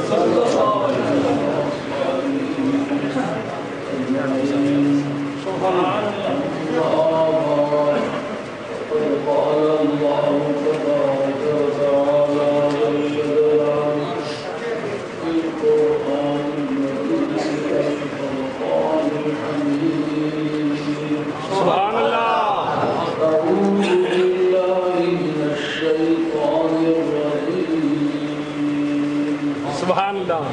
سبحان اللہ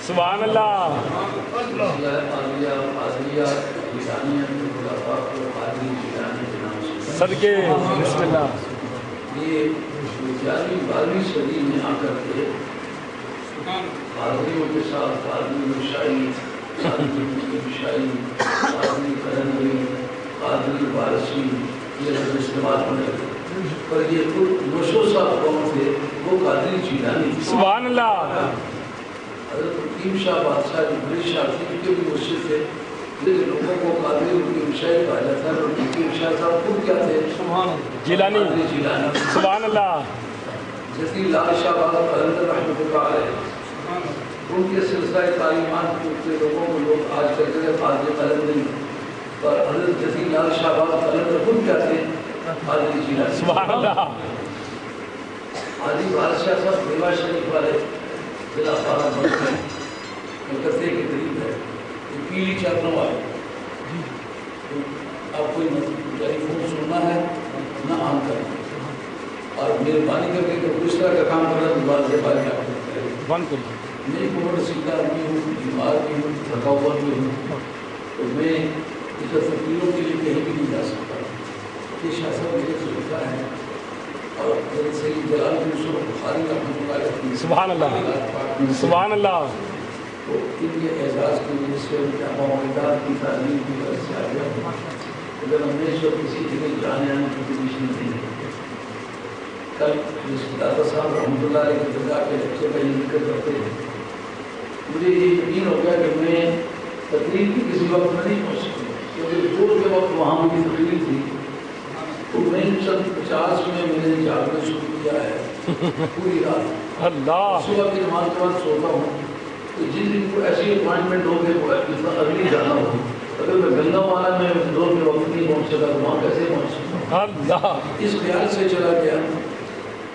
سبحان اللہ صدقے بسم اللہ. یہ 11ویں صدی میں آ کر کے قادریوں کے ساتھ قادری مشائی، قادری مشائی، قادری قلندری، قادری وارثی یہ لفظ استعمال ہونے لگے. پر یہ خود نوشو صاحب کون تھے؟ وہ قادری جیلانی. سبحان اللہ. حضرت حکیم شاہ بادشاہ جو بڑے شاہ تھے ان کے بھی مرشد تھے، لیکن لوگوں کو قادری حکیم شاہ کہا جاتا ہے. اور حکیم شاہ صاحب خود کیا تھے؟ جیلانی. جیلانی. سبحان اللہ. جیسے لال شاہ بابا قلندر رحمۃ اللہ علیہ، ان کے سلسلہ تعلیمات کے لوگوں کو لوگ آج کہتے ہیں قادری قلندری. اور حضرت جیسے لال شاہ بابا قلندر خود کیا تھے؟ قادری جیلانی. سبحان اللہ. قاضی بادشاہ صاحب دیوا شریف والے ضلع پارا ملک ہے، کلکتے کے قریب ہے. یہ پیلی چادروں والے آپ کوئی ٹیلی فون سننا ہے نہ آن کرنا، اور مہربانی کر کے جو اس طرح کا کام کر رہا ہے دوبارہ سے بارے آپ بند کریے. میں کووڈ سیدھا بھی ہوں، بیمار بھی ہوں، تھکا ہوا بھی ہوں، تو میں اس تقریروں کے لیے کہیں بھی نہیں جا سکتا. یہ شاہ صاحب میرے سے لکھا ہے، اور حضرت سید جلال بن یوسف بخاری رحمۃ اللہ علیہ. سبحان اللہ. سبحان اللہ. تو ان کے اعزاز کی وجہ سے ان کے معاملات کی تعلیم کی وجہ سے آ گیا. اگر ہمیشہ کسی جگہ جانے آنے کی پوزیشن نہیں ہے. کل جس دادا صاحب رحمۃ اللہ علیہ کے درگاہ کے بچے کا یہ ذکر کرتے ہیں، مجھے یہ یقین ہو گیا کہ میں تقریر کی کسی وقت میں نہیں پہنچ سکتا، کیونکہ دور کے وقت وہاں میری تقریر تھی. تو میں 50 میں میں نے جاگنا شروع کیا ہے پوری رات. اللہ. صبح کی نماز کے بعد سوتا ہوں، تو جن دن کو ایسی اپوائنٹمنٹ ہو گئی وہ اگلی جانا ہو. اگر میں گنگا والا میں دور کے وقت نہیں پہنچ سکا تو وہاں کیسے پہنچ سکتا ہوں؟ اللہ. اس خیال سے چلا گیا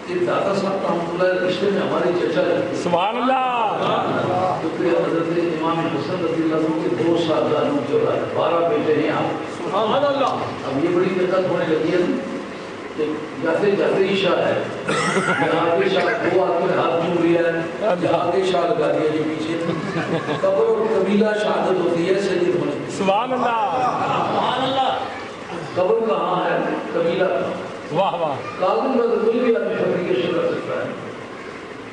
کہ دادا صاحب رحمۃ اللہ رشتے میں ہمارے چچا رہتے. سبحان اللہ. کیونکہ حضرت امام حسن رضی اللہ عنہ کے 2 سالانوں کے بعد 12 بیٹے ہیں آپ. سبحان اللہ. اب یہ بڑی دقت ہونے لگی ہے جیسے جیسے شاہ ہے یہاں کے شاہ دو آدمی ہاتھ چھو لیا ہے یہاں کے شاہ لگا دیا جی پیچھے قبر اور قبیلہ شہادت ہوتی ہے سید ہونے کی سبحان اللہ قبر کہاں ہے قبیلہ کہاں واہ واہ کاظم کا تو کوئی بھی آدمی فیبریکیشن کر سکتا ہے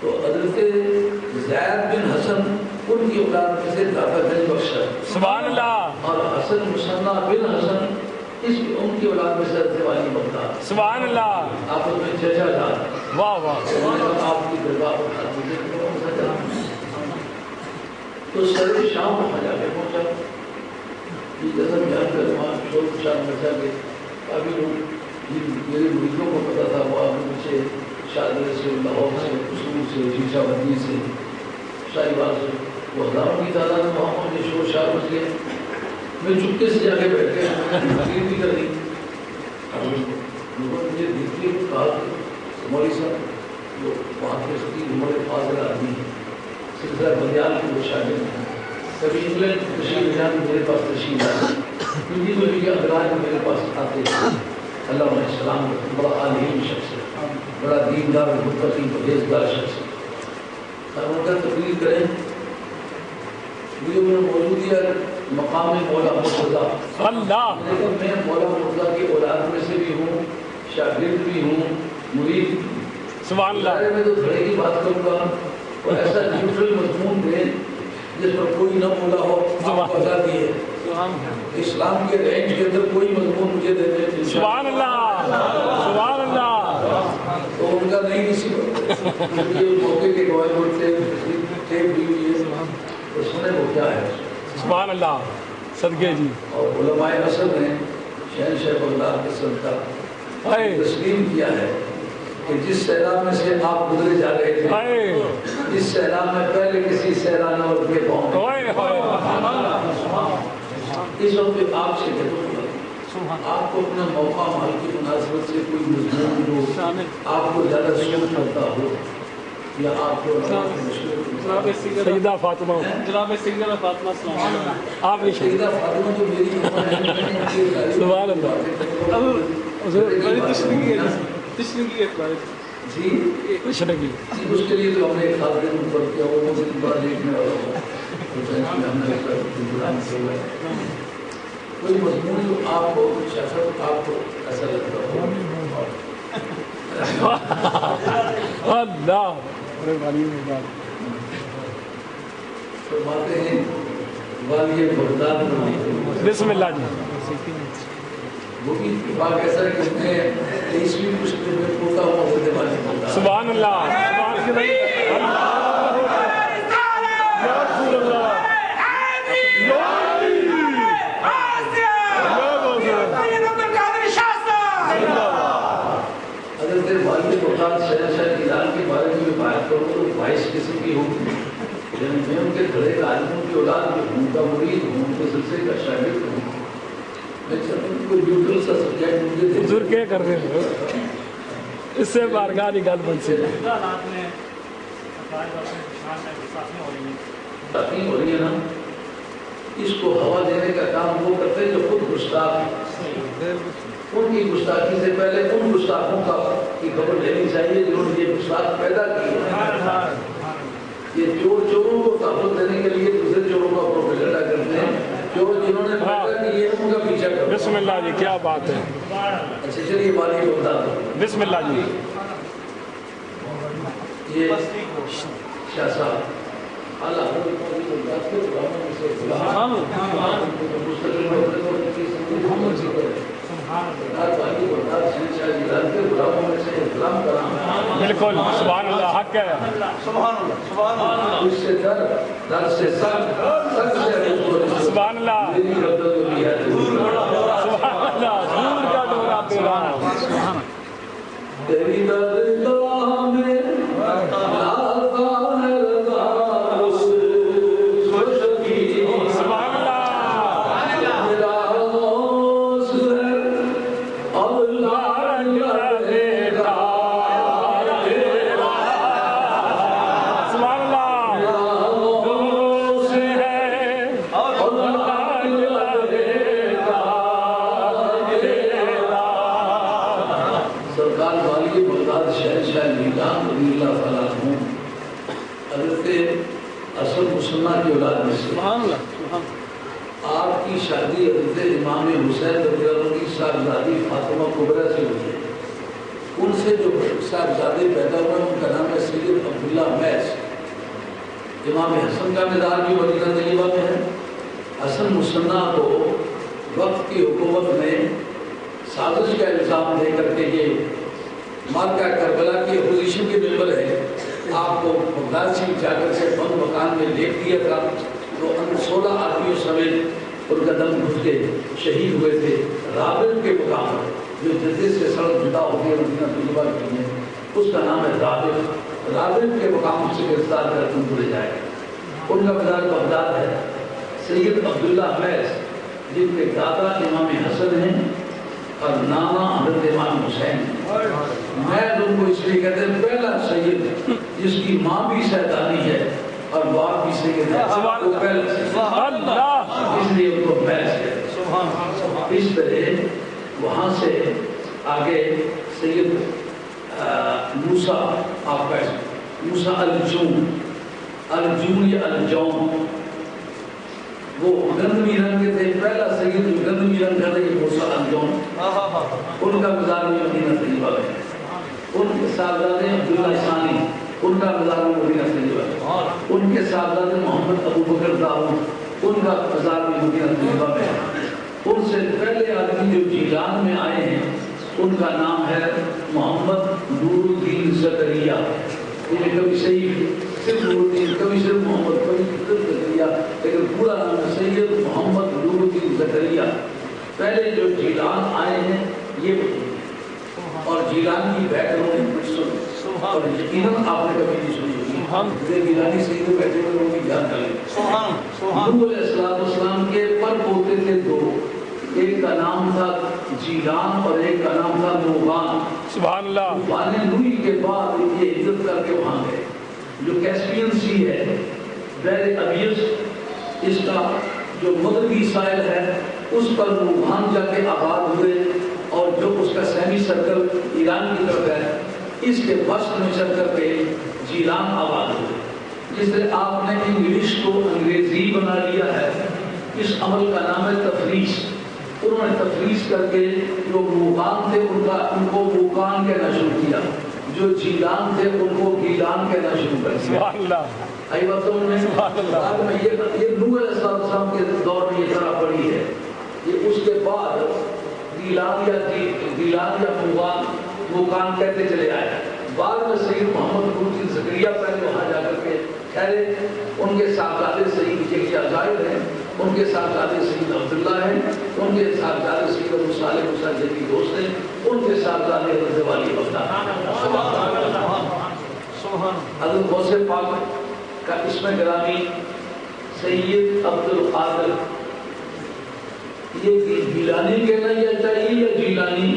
تو حضرت زید بن حسن ان کی اولاد میں سے داتا گنج بخش ہے سبحان اللہ اور حسن مصنع بن حسن ان کی اولاد میں سے حضرت والی بغداد سبحان اللہ آپ اس میں چچا جان واہ واہ آپ کی درگاہ پر حاضر تو سر شام وہاں جا کے پہنچا یہ جسم جان کر وہاں شور شام بچا کے کافی لوگ میرے مریضوں کو پتا تھا وہ آپ مجھے شادر سے لاہور سے قصور سے شیشہ بندی سے شاہی باغ سے وہ ہزاروں کی تعداد میں وہاں پہنچے شور شار بچ گئے میں چپکے سے جا کے بیٹھ گیا تقریر بھی کر دی لوگوں نے مجھے دیکھتے ہوئے کہا کہ مولوی صاحب جو وہاں کے اس کی عمر فاضل آدمی ہے سلسلہ بندیال کی وہ شاگرد ہیں کبھی انگلینڈ تشریف جان میرے پاس تشریف آئے کیونکہ دنیا کے اخراج میرے پاس آتے ہیں اللہ علیہ السلام بڑا عالم شخص ہے بڑا دیندار متقی پرہیزگار شخص ہے اور ان کا تقریر کریں مجھے انہوں نے موضوع دیا مقام مولا مرتضیٰ اللہ لیکن میں مولا مرتضیٰ کی اولاد میں سے بھی ہوں شاگرد بھی ہوں مرید بھی ہوں سبحان اللہ میں تو بڑے کی بات کروں گا اور ایسا نیوٹرل مضمون دیں جس پر کوئی نہ مولا ہو آپ بتا دیے اسلام کے رینج کے اندر کوئی مضمون مجھے دے دیں سبحان اللہ سبحان اللہ تو ان کا نہیں نصیب یہ موقع کے گوائر تھے ٹیپ بھی ہوئی ہے تو سنے وہ کیا ہے سبحان اللہ صدقے جی اور علماء اصل نے شہنشاہ بغداد کے صدقہ اے تسلیم کیا ہے کہ جس سیلاب میں سے آپ گزرے جا رہے تھے اے اس سیلاب میں پہلے کسی سیلاب نہ کے پاؤں اوئے اس وقت آپ سے آپ کو اپنا موقع مال کی مناسبت سے کوئی مضمون جو آپ کو زیادہ سوچ کرتا ہو یا آپ کو سیدہ فاطمہ جناب سیدہ فاطمہ السلام آپ نے سیدہ فاطمہ جو میری سبحان اللہ بڑی تشنگی ہے جی کچھ نہیں اس کے لیے تو ہم نے ایک خاطر اوپر کیا وہ بڑا دیکھنے والا ہوا کوئی مضمون جو آپ کو شخص آپ کو ایسا لگتا ہو اللہ فرماتے ہیں والی بغداد بسم اللہ جی وہ بھی اتفاق ایسا ہے کہ اس نے 23ویں پشت میں پوتا ہوا حضرت والی بغداد سبحان اللہ سبحان اللہ حضرت والی بغداد شہنشاہ ایران کے بارے میں بات کروں تو 22 قسم کی ہوگی یعنی میں ان کے بڑے عالموں کی اولاد میں ہوں کا مرید ہوں ان کے سلسلے کا شاگرد ہوں میں چاہتا ہوں کوئی نیوٹرل سا سبجیکٹ مجھے دے حضور کیا کر رہے ہیں اس سے بارگاہ کی گل بن سی تقسیم ہو رہی ہے نا اس کو ہوا دینے کا کام وہ کرتے ہیں جو خود گستاخ ان کی گستاخی سے پہلے ان گستاخوں کا کی خبر لینی چاہیے جنہوں نے یہ گستاخ پیدا کی یہ چوروں کو تحفظ دینے کے لیے دوسرے چوروں کا پروپیگنڈا کرتے ہیں چور جنہوں نے پیدا کی ہے ان کا پیچھا کرتے ہیں بسم اللہ جی کیا بات ہے اچھا چلیے والی بغداد بسم اللہ جی یہ شاہ صاحب اللہ بالکل سبحان اللہ حق ہے سبحان اللہ سبحان اللہ دور کا دورہ پیرا تیری درگاہ میں لاتا ہے سبحان اللہ میرا غوث ہے اللہ تیرا سبحان اللہ غوث ہے اللہ تیرا رضی اللہ تعالیٰ عنہ حضرت حسن مسنہ کی اولاد میں سے سبحان اللہ سبحان آپ کی شادی حضرت امام حسین رضی اللہ عنہ کی صاحبزادی فاطمہ کبریٰ سے ہوئی ہے. ان سے جو صاحبزادے پیدا ہوئے ان کا نام ہے سید عبداللہ میس. امام حسن کا مزار بھی مدینہ طیبہ میں ہے. حسن مسنہ کو وقت کی حکومت نے سازش کا الزام دے کر کے یہ مارکہ کربلا کی اپوزیشن کے ممبر ہے آپ کو بغداد سے جا کر سے بند مکان میں لے دیا تھا. تو 16 آدمیوں سمیت ان کا دم گھٹ کے شہید ہوئے تھے. رابط کے مقام جو جدے سے سڑک جدا ہو گئی مدینہ طیبہ کی ہے اس کا نام ہے رابط. رابط کے مقام سے گرفتار کر کے ان کو لے جائے گا. ان کا مزار بغداد ہے. سید عبداللہ میس جن کے دادا امام حسن ہیں اور نانا حضرت امام حسین. میں ان کو اس لیے کہتے ہیں پہلا سید جس کی ماں بھی سیدانی ہے اور باپ بھی سید ہے وہ پہلا سید اس لیے ان کو میس ہے. اس طرح وہاں سے آگے سید موسیٰ آپ کا موسیٰ الجون یا الجون وہ گندمی رنگ کے تھے. پہلا سید جو گندمی رنگ کا تھا یہ موسیٰ الجون. ان کا مزار بھی مدینہ طیبہ میں ہے. ان کے صاحبزادے عبداللہ ثانی ان کا مزار بھی مدینہ طیبہ ہے. ان کے صاحبزادے محمد ابو بکر داؤد ان کا مزار بھی مدینہ طیبہ میں ہے. ان سے پہلے آدمی جو جیلان میں آئے ہیں ان کا نام ہے محمد نور الدین زکریا. یہ کبھی صحیح صرف نور الدین کبھی صرف محمد کبھی صرف زکریا لیکن پورا نام ہے سید محمد نور الدین زکریا. پہلے جو جیلان آئے ہیں یہ اور جیلان کی بیٹھ انہوں نے سن اور یقیناً آپ نے کبھی نہیں سنی ہوگی. گیلانی سید بیٹھے ہوئے ان کی جان ڈالیں. نور علیہ السلام کے پر پوتے تھے دو. ایک کا نام تھا جیلان اور ایک کا نام تھا نوبان. سبحان اللہ. بان نوئی کے بعد یہ ہجرت کر کے وہاں گئے. جو کیسپین سی ہے بحر ابیض اس کا جو مغربی ساحل ہے اس پر نوبان جا کے آباد ہوئے اور جو اس کا سیمی سرکل ایران کی طرف ہے اس کے وسط میں چل کر کے جیلان آباد ہوئے. جس طرح آپ نے انگلش کو انگریزی بنا لیا ہے اس عمل کا نام ہے تفریش. انہوں نے تفریش کر کے جو موکان تھے ان کو موکان کہنا شروع کیا. جو جیلان تھے ان کو گیلان کہنا شروع کر دیا. سبحان اللہ. آئی بات سمجھ میں بعد میں یہ نوح علیہ السلام کے دور میں یہ طرح پڑی ہے. یہ اس کے بعد گیلان یا موکان کہتے چلے آئے. بعد میں سید محمد نور الدین زکریا پہلے وہاں جا کر کے ٹھہرے. ان کے صاحبزادے سید یحییٰ زاہد ہیں. ان کے صاحبزادے سید عبداللہ ہیں. ان کے صاحبزادے سید ابو صالح مسجد کی دوست ہیں. ان کے صاحبزادے حضرت والی بغداد. حضرت غوث پاک کا اسم گرامی سید عبد القادر. یہ گیلانی کہنا یہ چاہیے یا جیلانی؟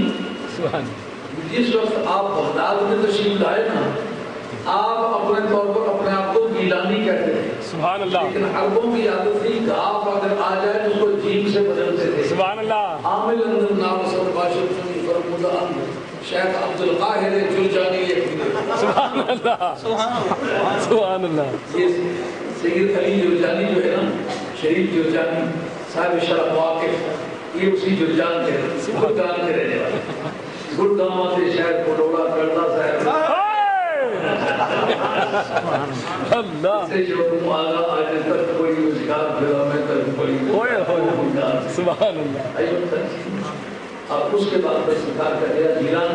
جس وقت آپ بغداد میں تشریف لائے نا آپ اپنے طور پر اپنے آپ کو گیلانی کہتے ہیں. سبحان اللہ. لیکن عربوں کی عادت تھی گاف اگر آ جائے تو اس کو جیم سے بدلتے تھے. سبحان اللہ. عامل اندر نام سر باشد سنی فرمودہ شیخ عبد القاہر جرجانی. سبحان اللہ. سبحان اللہ. یہ سید علی جرجانی جو ہے نا شریف جرجانی صاحب شرف واقف یہ اسی جرجان کے گڑگاؤں کے رہنے والے. گڑگاؤں سے شہر پٹوڑا کردا صاحب اللہ سے جو آگا آج تک کوئی روزگار پھیلا میں تک پڑی سبحان اللہ. اب اس کے بعد میں سکار کر گیا جیلان.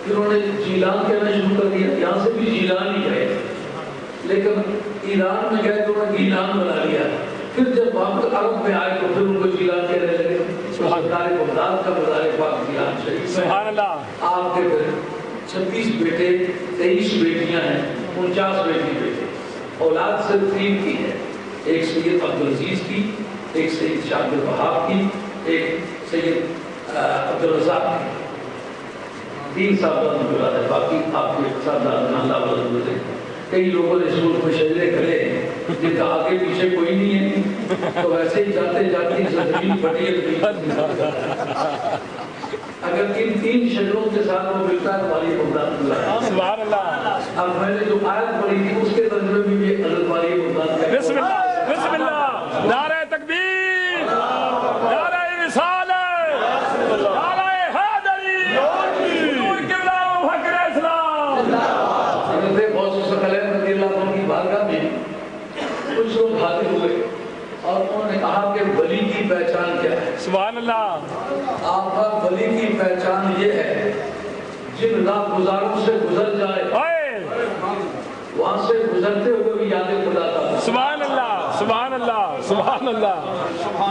پھر انہوں نے جیلان کہنا شروع کر دیا. یہاں سے بھی جیلان ہی گئے لیکن ایران میں گئے تو انہوں نے گیلان بنا لیا. پھر جب واپس عرب میں آئے تو پھر ان کو جیلان کہنے لگے. سرکار بغداد کا مزار پاک جیلان شریف. سبحان اللہ. آپ کے پھر 26 بیٹے 23 بیٹیاں ہیں 49 بیٹے. اولاد صرف 3 کی ہے. ایک سید عبدالعزیز کی, ایک سید شاہ عبد الوہاب کی, ایک سید عبدالرزاق کی. 3 صاحبزادوں کی اولاد ہے. باقی آپ کے صاحبزادوں نے اللہ والے ہوئے. کئی لوگوں نے اس ملک میں شجرے کھڑے ہیں جن کا آگے پیچھے کوئی نہیں ہے تو ویسے ہی جاتے جاتے زمین پھٹی ہے. اگر تین شکلوں کے ساتھ وہ ملتا ہے تو والی بغداد. سبحان اللہ. اب میں نے جو آیت پڑھی تھی اس کے ترجمے میں بھی حضرت والی بغداد کا. بسم اللہ بسم اللہ. نعرہ تکبیر، نعرہ رسالت، نعرہ حیدری، نور قبلہ و فخر اسلام. حضرت غوث ثقلین رضی اللہ عنہ کی بارگاہ میں کچھ لوگ حاضر ہوئے اور انہوں نے کہا کہ ولی کی پہچان کیا ہے؟ سبحان اللہ. آپ کا ولی کی پہچان یہ ہے جن راہ گزاروں سے گزر جائے وہاں سے گزرتے ہوئے بھی یاد خدا تھا. سبحان اللہ سبحان اللہ سبحان اللہ.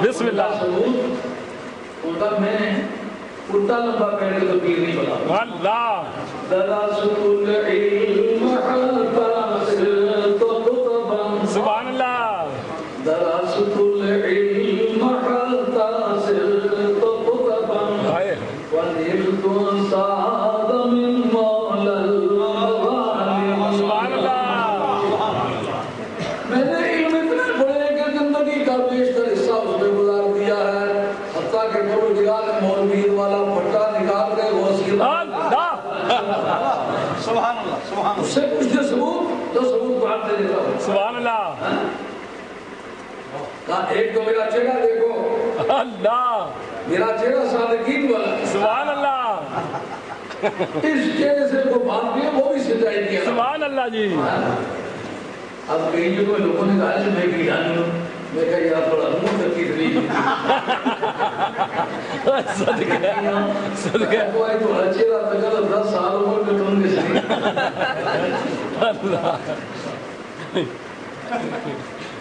بسم اللہ. ان کا میں الٹا لمبا پہلے تو پیر نہیں بنا. اللہ. دراسۃ العلم حاصل تو خطبا. سبحان اللہ. دراسۃ العلم حاصل تو خطبا. ونلت صاد من مولا الغالب. سبحان اللہ. میں نے علم اتنے بڑے کہ زندگی کا بیشتر حصہ اس میں گزار دیا ہے، حتیٰ کہ پروردگار نے مولوی والا پٹا نکال کے وسیلہ. اللہ. سبحان اللہ سبحان اللہ. اس سے پوچھتے ثبوت تو ثبوت بات دے دیتا ہوں. سبحان اللہ. کہا ایک تو میرا چہرہ دیکھو، اللہ. میرا چہرہ صادقین والا. سبحان اللہ. اس چہرے سے کو بات بھی ہے وہ بھی سچائی کیا. سبحان اللہ جی. اب کئی جگہ لوگوں نے کہا کہ میں گیلانی ہوں. میں کہا یار تھوڑا منہ تکلیف نہیں. صدقے صدقے. کوئی تو چہرہ تکل 10 سال عمر میں تم کے ساتھ. اللہ.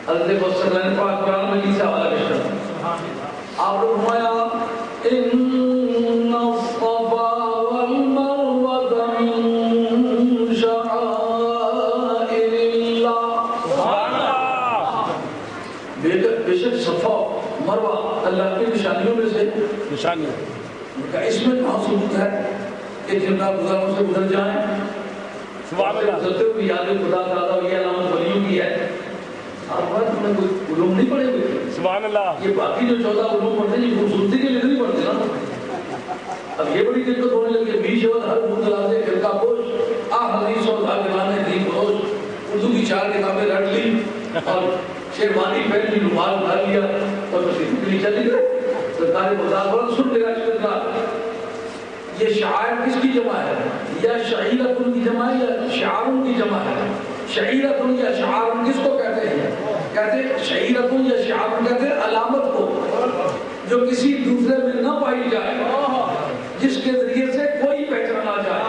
حضرت وسلم پاک قرآن میں کیسا حوالہ کرتا ہے. آپ نے فرمایا ان الصفا والمروہ من شعائر اللہ. سبحان اللہ. بے شک صفا مروہ اللہ کی نشانیوں میں سے نشانی. اس میں کہاں ثبوت ہے کہ جن راہ گزاروں سے گزر جائیں. سبحان اللہ. گزرتے ہوئے یاد خدا تعالیٰ یہ علامت ولیوں کی ہے. آپ بات میں کوئی علوم نہیں پڑھے ہوئے. سبحان اللہ. یہ باقی جو 14 علوم پڑھتے ہیں یہ خوبصورتی کے لیے نہیں پڑھتے نا. اب یہ بڑی دقت ہونے لگی. بیش اور ہر منہ دلازے فرقہ پوش حدیث اور بھاگوانے دین فروش اردو کی 4 کتابیں رٹ لی اور شیروانی پہن لی، رومال اٹھا لیا اور مسیح چلی گئے. سرکار مذاکرہ سن لے گا. یہ شعائر کس کی جمع ہے؟ یا شعیرت ان کی جمع ہے یا شعار ان کی جمع ہے؟ شعیرت ان یا شعار ان کس کو کہتے ہیں؟ کہتے ہیں شعیرت ان یا شعار ان کہتے ہیں علامت کو جو کسی دوسرے میں نہ پائی جائے، جس کے ذریعے سے کوئی پہچانا جائے.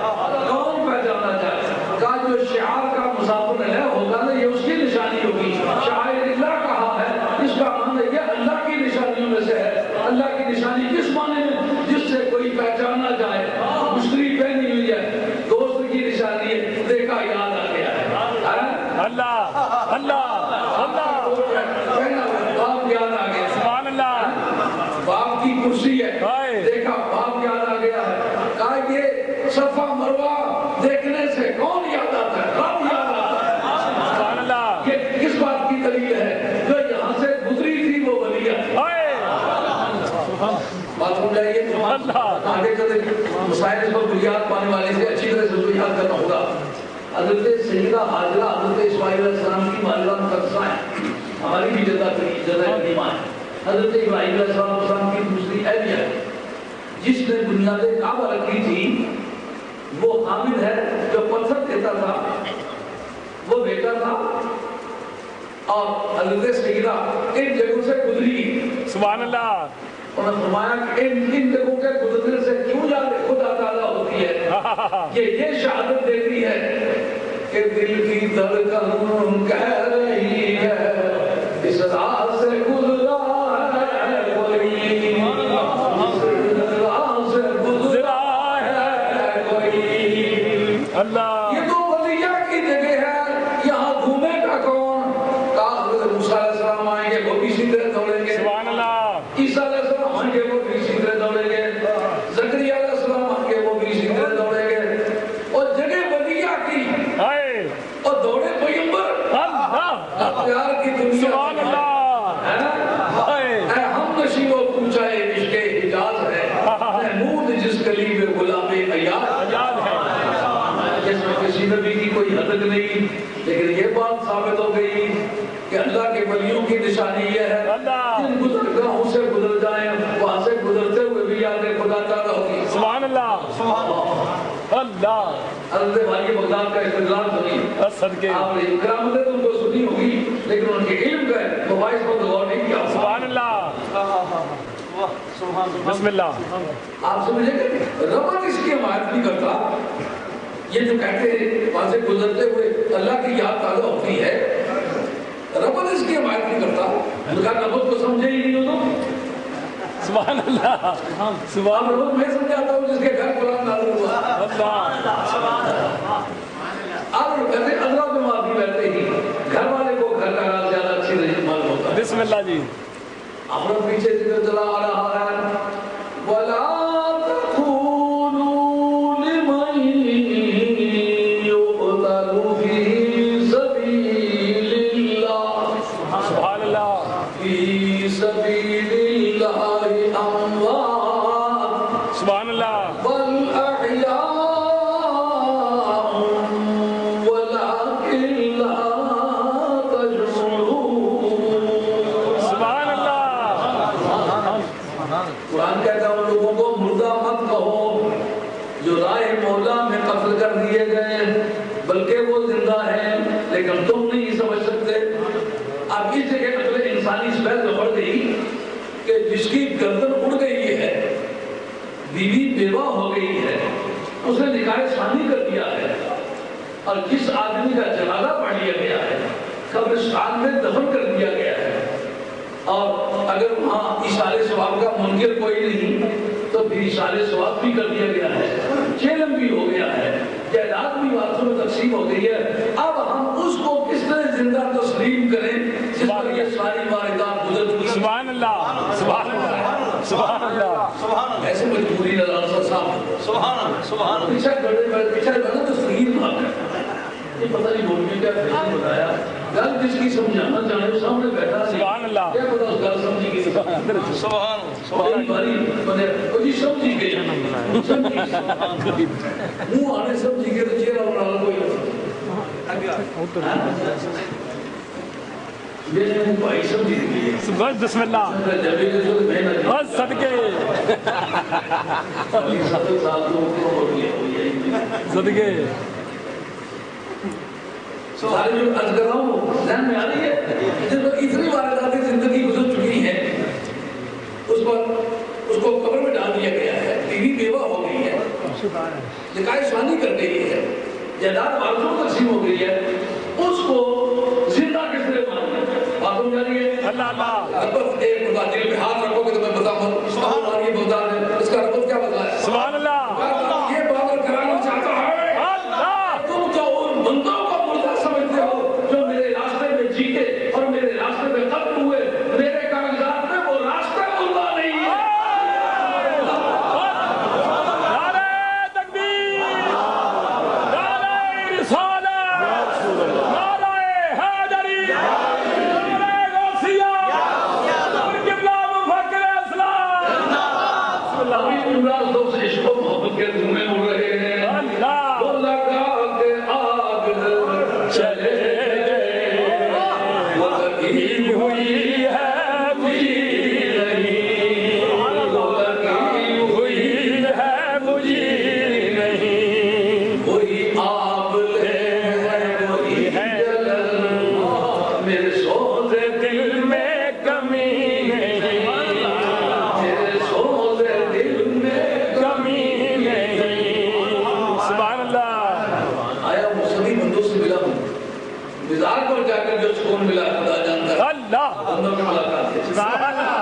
کون پہچانا جائے؟ کا جو شعار کا مسافر ہے ہوگا نا، یہ اس کی نشانی ہوگی. شاعر اللہ کہا ہے، اس کا معنی یہ اللہ کی نشانیوں میں سے ہے. اللہ کی نشانی کس معنی میں؟ جس سے کوئی پہچانا جائے. مشتری پہنی ہوئی ہے، دوست کی نشانی ہے، دیکھا یاد آ گیا ہے. اللہ اللہ اللہ. باپ یاد آ گیا. سبحان اللہ. باپ کی کرسی ہے، دیکھا باپ یاد آ گیا ہے. کہا یہ صفا مروہ دیکھنے سے کون یاد آتا ہے؟ رب یاد آتا ہے. سبحان اللہ. یہ کس بات کی دلیل ہے؟ جو یہاں سے گزری تھی وہ ولی ہے. بات سمجھ جائیے. آگے چلے مسائل اس پر بنیاد پانے والے سے اچھی طرح سے یاد کرنا ہوگا. حضرت سیدہ حاجرہ حضرت اسماعیل علیہ السلام کی والدہ مقدسہ ہیں، ہماری بھی جدہ قدیمہ ہے. حضرت ابراہیم علیہ السلام کی دوسری اہلیہ ہے جس نے بنیاد کعبہ رکھی تھی. وہ حامد ہے جو پتھر دیتا تھا، وہ بیٹا تھا. اور حضرت سیدہ ان جگہوں سے گزری. سبحان اللہ. انہوں نے فرمایا کہ ان جگہوں کے گزرنے سے کیوں یاد خدا تعالیٰ ہوتی ہے؟ یہ شہادت دیتی ہے کہ دل کی دھڑکن کہہ رہی ہے اس راہ سے گزرا ہے کوئی، اس راہ سے گزرا ہے کوئی. اللہ. یہ تو ولیہ کی جگہ ہے، یہاں گھومے گا کون؟ کہا حضرت موسیٰ علیہ السلام آئیں گے وہ بھی اسی طرح دوڑیں گے. سبحان اللہ. عیسیٰ علیہ السلام آئیں گے وہ بھی اسی طرح دوڑیں گے. زکریا علیہ السلام آئیں گے وہ بھی اسی طرح دوڑیں گے. اور جگہ ولیہ کی اور دوڑے پیغمبر. اللہ. پیار کی دنیا. سبحان اللہ. اے ہم نشیب و پوچھا عشق حجاز ہے، محمود جس گلی نہیں، لیکن یہ بات ثابت ہو گئی کہ اللہ کے ولیوں کی نشانی یہ ہے جن گزرگاہوں سے گزر جائیں وہاں سے گزرتے ہوئے بھی یاد خدا تعالیٰ ہوگی. سبحان اللہ اللہ. حضرت بھائی بغداد کا استدلال سنی، صدقے آپ نے کرامتیں تو ان کو سنی ہوگی لیکن ان کے علم کا مباحث پر غور نہیں کیا. سبحان اللہ. بسم اللہ. آپ سمجھیں گے ربط اس کی حمایت نہیں کرتا. یہ جو کہتے ہیں وہاں سے گزرتے ہوئے اللہ کی یاد تازہ ہوتی ہے، ربط اس کی حمایت نہیں کرتا. ان کا ربط کو سمجھے ہی نہیں ہو تو سبحان اللہ. سبحان ربط میں سمجھاتا ہوں جس کے گھر قرآن نازل ہوا. اللہ. آپ کہتے ہیں اللہ میں معافی بیٹھتے ہی گھر والے کو گھر کا حال زیادہ اچھی نہیں معلوم ہوتا ہے. بسم اللہ جی. اپنا پیچھے ذکر چلا آ رہا ہے وَلَا تَقُولُوا لِمَن يُقْتَلُ فِي سَبِيلِ اللَّهِ سبحان اللہ. فِي سَبِيلِ اللَّهِ أَمْوَاتٌ سبحان اللہ. بَلْ أَحْيَاءٌ وَلَكِنْ لَا تَشْعُرُونَ. سبحان اللہ. قرآن کہتا ہے ان لوگوں کو مردہ مت کہو جو راہ مولا میں قتل کر دیے گئے، بلکہ وہ زندہ ہیں لیکن تم نہیں سمجھ سکتے. اب اس جگہ عقل انسانی اس بحث میں پڑ گئی کہ جس کی گردن اڑ گئی ہے، بیوی بیوہ ہو گئی ہے، اسے نکاح ثانی کر دیا ہے، اور جس آدمی کا جنازہ پڑھ لیا گیا ہے، قبرستان میں دفن کر دیا گیا ہے، اور اگر وہاں اشارے ثواب کا منکر کوئی نہیں تو پھر اشارے ثواب بھی کر دیا گیا ہے، چیلم بھی ہو گیا ہے، جائیداد بھی وارثوں میں تقسیم ہو گئی ہے. اب ہم اس کو کس طرح زندہ تسلیم کریں جس پر یہ ساری واردات گزر چکی. سبحان اللہ. سبحان اللہ. سبحان اللہ. ایسے مجبوری نظر صاحب سبحان اللہ. سبحان اللہ. پیچھے بڑا تسلیم نہ کریں. یہ پتہ نہیں بولنے کا کیسے بتایا گل جس کی سمجھانا چاہے وہ سامنے بیٹھا نہیں. سبحان اللہ. کیا پتہ اس گل سمجھی گئی. سبحان بڑی باری بنے جی سمجھی گئی منہ آنے سمجھی گئے تو چہرہ بنا لو کوئی یہ بھائی سمجھی گئی. بس بسم اللہ. جبھی کہ جو محنت بس صدقے صدقے. سارے جو عرض کر رہا ہوں ذہن میں آ رہی ہے جس پر اتنی وارداتیں زندگی گزر چکی ہیں، اس کو قبر میں ڈال دیا گیا ہے، بیوی بیوہ ہو گئی ہے، نکاح ثانی کر گئی ہے، جائیداد وارثوں کو تقسیم ہو گئی ہے، اس کو زندہ کس طرح ماننا ہے؟ معلوم جانیے اللہ اللہ. ربط ایک بتا دل پہ ہاتھ رکھو گے تو میں بتاؤں سبحان اللہ. یہ بتا ہے اس کا ربط کیا بتایا؟ سبحان اللہ. یہ بات کرانا چاہتا ہے اللہ. تم جو ان بندوں کو مردہ سمجھتے ہو جو میرے راستے میں جیتے اور میرے راستے میں ختم ہوئے، میرے کاغذات میں وہ راستے مردہ نہیں ہے. نعرہ تکبیر. نعرہ رسالت. نعرہ حیدری. نعرہ غوثیہ. قبلہ مفکر اسلام. بسم اللہ. ابھی عمران دوست عشق و محبت کے دھومے اڑ رہے ہیں. اللہ. وہ لگا کے آگ چلے گئے، وہ لگی ہوئی ہے مجھے نہیں. لگی ہوئی ہے مجھے نہیں. کوئی آبلے کوئی جلن میرے سوزے دل میں کمی نہیں. میرے سوزے دل میں کمی نہیں. سبحان اللہ. آیا وہ سبھی بندوں سے ملا ہوں، مزاج پر جا کر جو سکون ملا خدا جانتا ہے. اللہ. بندوں کی ملاقات ہے. سبحان اللہ.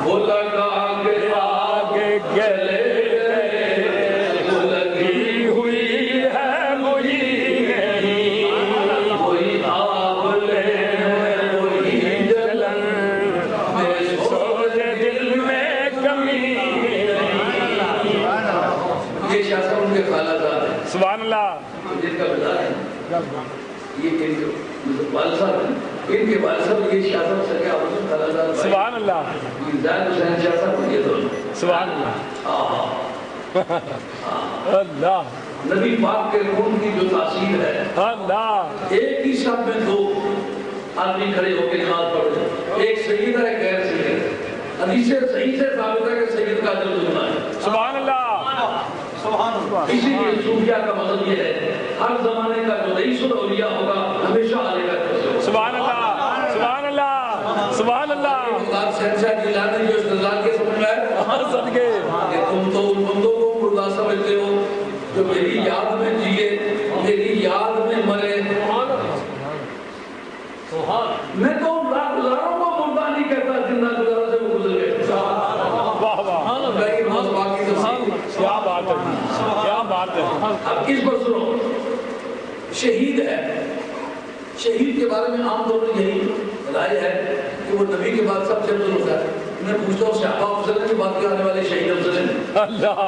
وہ لگا کے آگے گلے وہ لگی کی ہوئی ہے مجھے نہیں. کوئی آبلے کوئی جلن میرے سوزے دل میں کمی نہیں. یہ شاہ صاحب ان کے خالہ زاد ہیں سبحان اللہ. جن کا بازار ہے یہ ان کے والد صاحب ہیں، ان کے والد صاحب یہ شاہ صاحب سکے آپس خالہ زاد بھائی سبحان اللہ. زید حسین شاہ صاحب یہ دونوں. سبحان اللہ. اللہ. نبی پاک کے خون کی جو تاثیر ہے، اللہ ایک ہی شب میں دو آدمی کھڑے ہو کے نماز پڑھ رہے، ایک سید ہے، غیر سید ہے۔ حدیث صحیح سے ثابت ہے کہ سید کا اجر دگنا ہے۔ سبحان اللہ سبحان اللہ۔ اسی لیے صوفیہ کا مطلب یہ ہے ہر زمانے کا جو رئیس الاولیاء ہوگا ہمیشہ علی کا تذکرہ۔ سبحان اللہ سبحان اللہ سبحان اللہ شہنشاہ جیلانی جو استدلال کے سمجھ میں ہے صدقے کہ تم تو ان بندوں کو مردہ سمجھتے ہو جو میری یاد میں جیے، میری یاد میں مرے۔ میں تو گزاروں کو مردہ نہیں کہتا، زندہ گزاروں سے وہ گزر گئے۔ واہ واہ لیکن بس باقی تفصیل کیا بات ہے کیا بات ہے۔ اب اس پر سنو، شہید ہے، شہید کے بارے میں عام طور پر یہی رائے ہے کہ وہ نبی کے بعد سب سے افضل ہوتا ہے۔ میں پوچھتا ہوں صحابہ افضل ہیں کہ بعد کے آنے والے شہید افضل ہیں؟ اللہ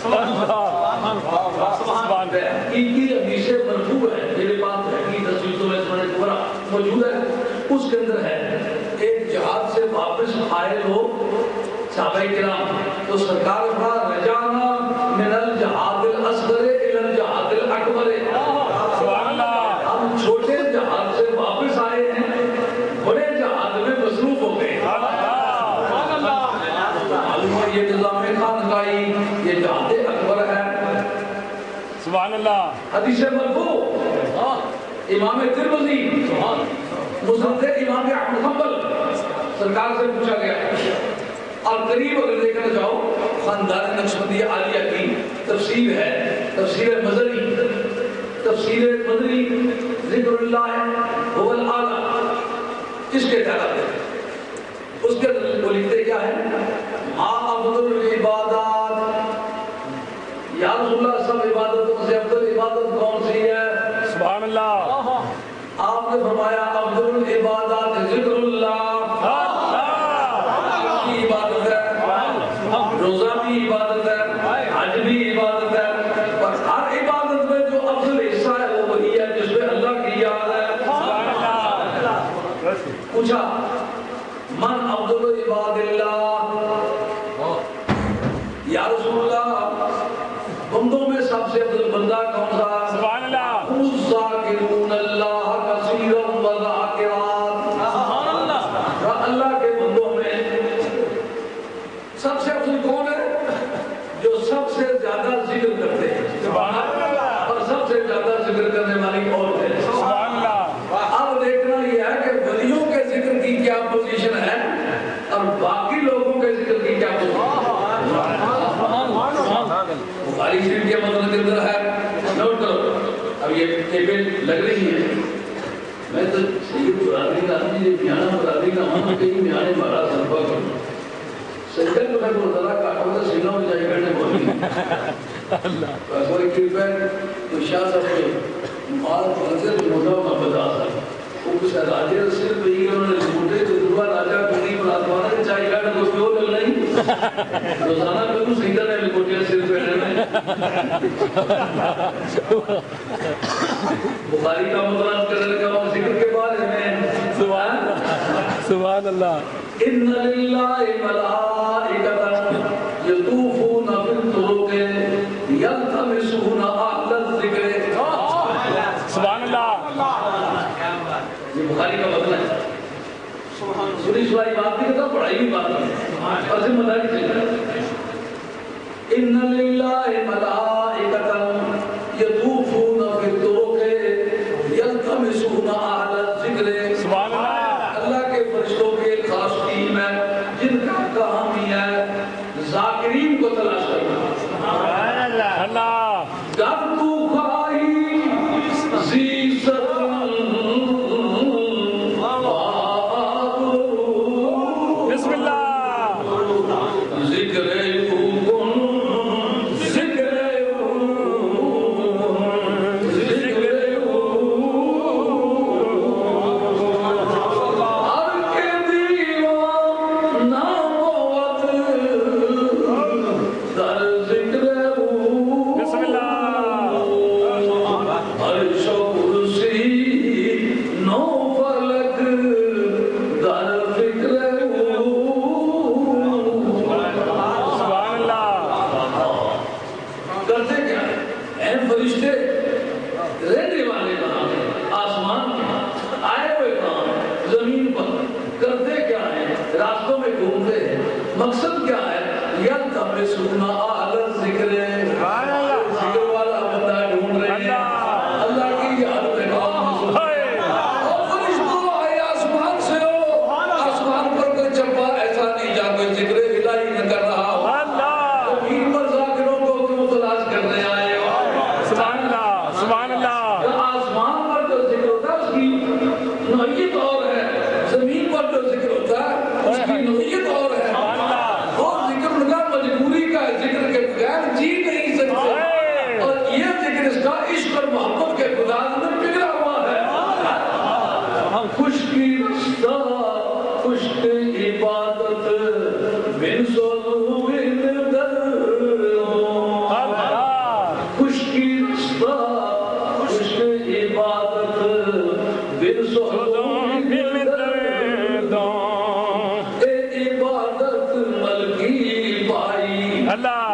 اللہ سبحان اللہ ان کی حدیث مرفوع ہے، میرے پاس ہے کہ تصویروں میں سنن کبرا موجود ہے، اس کے اندر ہے ایک جہاد سے واپس آئے لوگ صحابہ کرام تو سرکار کا رجانا من الجہاد الاصغر الى الجہاد الاکبر۔ سبحان اللہ ہم چھوٹے جہاد سے واپس آئے ہیں، بڑے جہاد میں مصروف ہو گئے۔ معلوم ہے یہ نظام خانقاہی یہ جہاد اکبر ہے۔ سبحان اللہ حدیث مرفوع امام ترمذی مسند امام احمد حنبل سرکار سے پوچھا گیا اور قریب اگر لے کر جاؤ خاندان نقشبندی عالیہ کی تفسیر ہے، تفسیر مزری، تفسیر مزری ذکر اللہ هو الاعلی، اس کے تحت ہے۔ اس کے وہ لکھتے کیا ہے؟ ما افضل العبادات، یا رسول اللہ سب عبادتوں سے افضل عبادت کون سی ہے؟ سبحان اللہ آپ نے فرمایا افضل العبادات ذکر اللہ، کی عبادت ہے، روزہ بھی عبادت ہے، حج بھی عبادت ہے، اور ہر عبادت میں جو افضل حصہ ہے وہ وہی ہے جس میں اللہ کی یاد ہے۔ پوچھا من افضل عباد اللہ، یا رسول اللہ بندوں میں سب سے افضل بندہ کون سا؟ سبحان اللہ الذاکرون اللہ کثیرا وذاکرات، اللہ کے بندوں میں سب سے افضل کون ہے؟ جو سب سے زیادہ ذکر کرتے ہیں، سبحان اللہ اور سب سے زیادہ ذکر کرنے والی عورت ہے۔ سبحان اللہ اب دیکھنا یہ ہے کہ ولیوں کے ذکر کی کیا پوزیشن ہے اور باقی لوگوں کے ذکر کی کیا پوزیشن ہے۔ بخاری شریف کے متن کے اندر ہے، نوٹ کرو، اب یہ ٹیپیں لگ رہی ہیں، میں تو سید برادری کا آدمی یہ میانہ برادری کا مانا کہیں میانے مارا سرپا کرنا سجدہ کو میں کو ذرا کہا ہوتا سینہ ہو جائے کرنے بولی اللہ کوئی کرپا ہے تو شاہ صاحب کے مال منظر موٹا محبت آسا وہ کچھ راجے رسل پہ ہی انہوں نے موٹے تو دعا راجہ کنی پر آتوانا چاہی گاڑا کو پیو لگ نہیں روزانہ پہ تو سیدھا نے لکوٹیا سر پہ میں بخاری کا مطلب کرنے کا وہ ذکر کے بارے میں سبحان اللہ ان للہ ملائکۃ یطوفون فی الطرق یلتمسون اہل الذکر۔ سبحان اللہ یہ بخاری کا مطلب ہے، سنی سنائی بات نہیں کرتا، پڑھائی بھی بات نہیں، اور ذمہ داری سے ان للہ ملائکۃ یطوفون فی الطرق یلتمسون اہل الذکر۔ سبحان اللہ اللہ کے فرشتوں کی ایک خاص ٹیم ہے جن کا کام ہی ہے ذاکرین کو تلاش کرنا۔ اللہ گر تو خواہی زی بسم اللہ ذکر ذکر خشکی رستہ خشک عبادت بن سولو خشکی رستہ خشک عبادت بن سولو اے عبادت ملکی پائی اللہ